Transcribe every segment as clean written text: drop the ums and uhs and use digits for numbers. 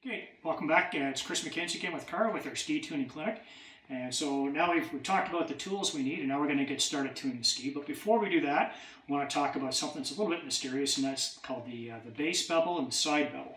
Okay, welcome back. It's Chris McKenzie again with Carl with our ski tuning clinic. And so now we've talked about the tools we need, and now we're going to get started tuning the ski. But before we do that, I want to talk about something that's a little bit mysterious, and that's called the base bevel and the side bevel.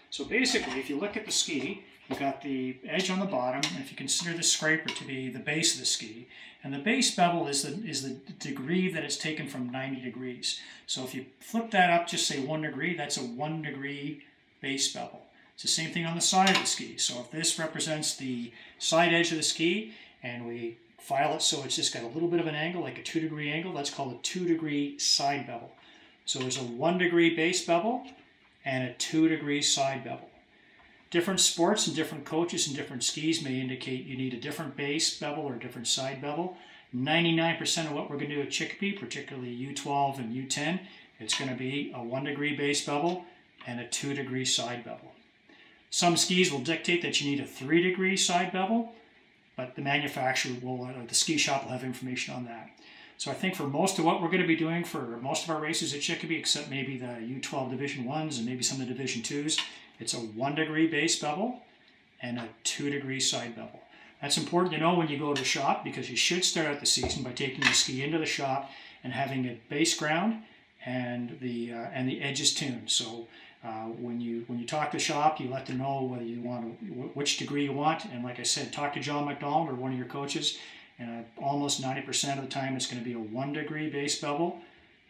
So basically, if you look at the ski, you've got the edge on the bottom, and if you consider the scraper to be the base of the ski, and the base bevel is the degree that it's taken from 90 degrees. So if you flip that up, just say 1 degree, that's a 1 degree base bevel. It's the same thing on the side of the ski. So if this represents the side edge of the ski and we file it so it's just got a little bit of an angle, like a 2 degree angle, that's called a 2 degree side bevel. So there's a 1 degree base bevel and a 2 degree side bevel. Different sports and different coaches and different skis may indicate you need a different base bevel or a different side bevel. 99% of what we're going to do at Chicopee, particularly U12 and U10, it's going to be a 1 degree base bevel and a 2 degree side bevel. Some skis will dictate that you need a 3 degree side bevel, but the manufacturer will, or the ski shop will have information on that. So I think for most of what we're going to be doing for most of our races at Chicopee, except maybe the U12 Division 1s and maybe some of the Division 2s, it's a 1 degree base bevel and a 2 degree side bevel. That's important to know when you go to the shop, because you should start out the season by taking the ski into the shop and having a base ground and the edges tuned. So when you talk to the shop, you let them know whether you want which degree you want, and like I said, talk to John McDonald or one of your coaches, and almost 90% of the time it's going to be a 1 degree base bevel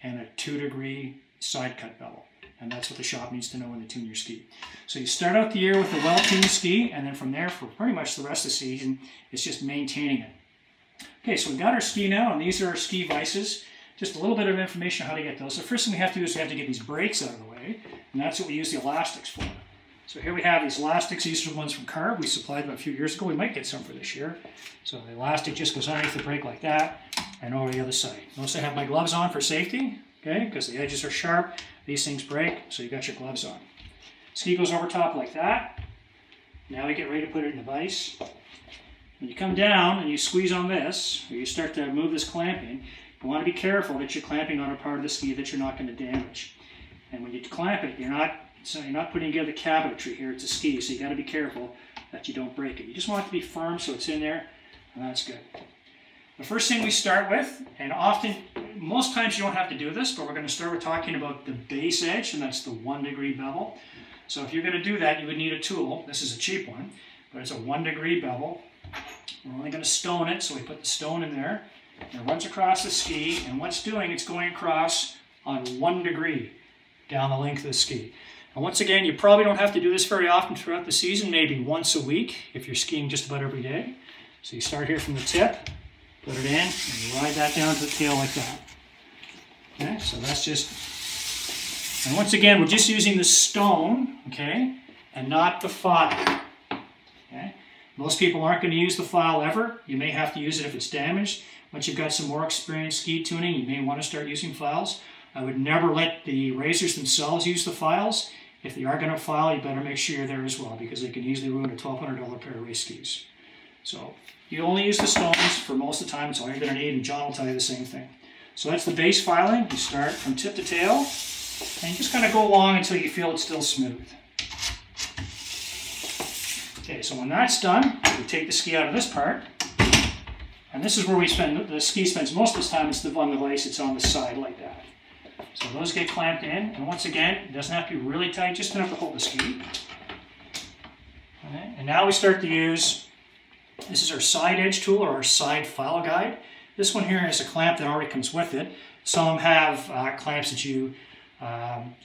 and a 2 degree side cut bevel, and that's what the shop needs to know when they tune your ski. So you start out the year with a well-tuned ski, and then from there for pretty much the rest of the season it's just maintaining it. Okay, so we've got our ski now, and these are our ski vices. Just a little bit of information on how to get those. So first thing we have to do is we have to get these brakes out of the way, and that's what we use the elastics for. So here we have these elastics. These are the ones from Carb. We supplied them a few years ago. We might get some for this year. So the elastic just goes underneath the brake like that and over the other side. Notice I have my gloves on for safety, okay, because the edges are sharp. These things break, so you got your gloves on. Ski goes over top like that. Now we get ready to put it in the vise. When you come down and you squeeze on this, or you start to move this clamping, you want to be careful that you're clamping on a part of the ski that you're not going to damage. And when you clamp it, you're not putting together the cabinetry here. It's a ski, so you got to be careful that you don't break it. You just want it to be firm so it's in there, and that's good. The first thing we start with, and most times you don't have to do this, but we're going to start with talking about the base edge, and that's the 1 degree bevel. So if you're going to do that, you would need a tool. This is a cheap one, but it's a 1 degree bevel. We're only going to stone it, so we put the stone in there. It runs across the ski, and what's doing, it's going across on 1 degree down the length of the ski. And once again, you probably don't have to do this very often throughout the season, maybe once a week if you're skiing just about every day. So you start here from the tip, put it in, and you ride that down to the tail like that. Okay, so that's just, and once again, we're just using the stone, okay, and not the file. Okay? Most people aren't going to use the file ever. You may have to use it if it's damaged. Once you've got some more experience ski tuning, you may want to start using files. I would never let the racers themselves use the files. If they are going to file, you better make sure you're there as well, because they can easily ruin a $1,200 pair of race skis. So you only use the stones for most of the time. It's all you're going to need, and John will tell you the same thing. So that's the base filing. You start from tip to tail, and you just kind of go along until you feel it's still smooth. Okay, so when that's done, we take the ski out of this part. And this is where the ski spends most of its time. It's on the vise, it's on the side like that. So those get clamped in, and once again, it doesn't have to be really tight, just enough to hold the ski. Okay. And now we start to use, this is our side edge tool, or our side file guide. This one here has a clamp that already comes with it. Some of them have clamps that you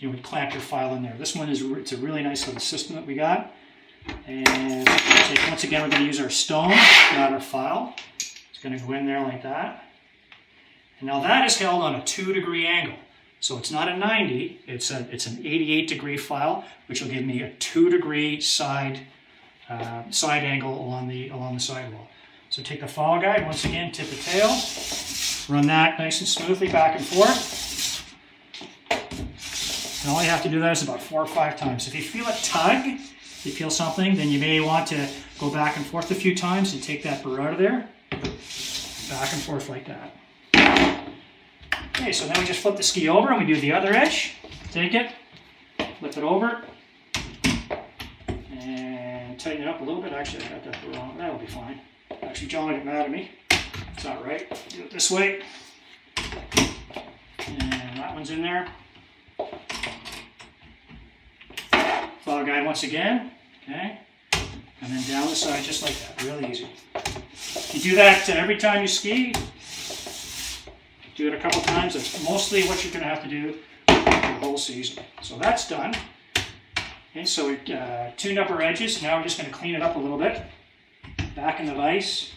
would clamp your file in there. This one it's a really nice little system that we got. And once again, we're going to use our stone, not our file. It's going to go in there like that. And now that is held on a 2 degree angle. So it's not a 90, it's an 88 degree file, which will give me a 2 degree side angle along the sidewall. So take the file guide, once again, tip the tail, run that nice and smoothly back and forth. And all you have to do that is about 4 or 5 times. If you feel a tug, you feel something, then you may want to go back and forth a few times and take that burr out of there. Back and forth like that. Okay, so then we just flip the ski over and we do the other edge. Take it, flip it over, and And tighten it up a little bit. Actually, I got that wrong. That'll be fine. Actually, John will get mad at me. It's not right. Do it this way. And that one's in there. Follow guide once again. Okay. And then down the side just like that. Really easy. You do that every time you ski. Do it a couple times. That's mostly what you're going to have to do the whole season. So that's done. Okay, so we tuned up our edges. Now we're just going to clean it up a little bit. Back in the vise.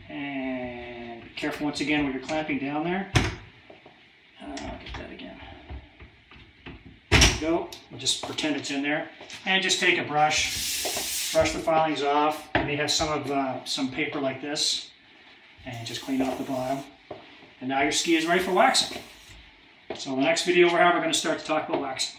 And be careful once again when you're clamping down there. I'll get that again. There we go. We'll just pretend it's in there. And just take a brush. Brush the filings off. You may have some paper like this. And just clean off the bottom. And now your ski is ready for waxing. So in the next video we're going to start to talk about waxing.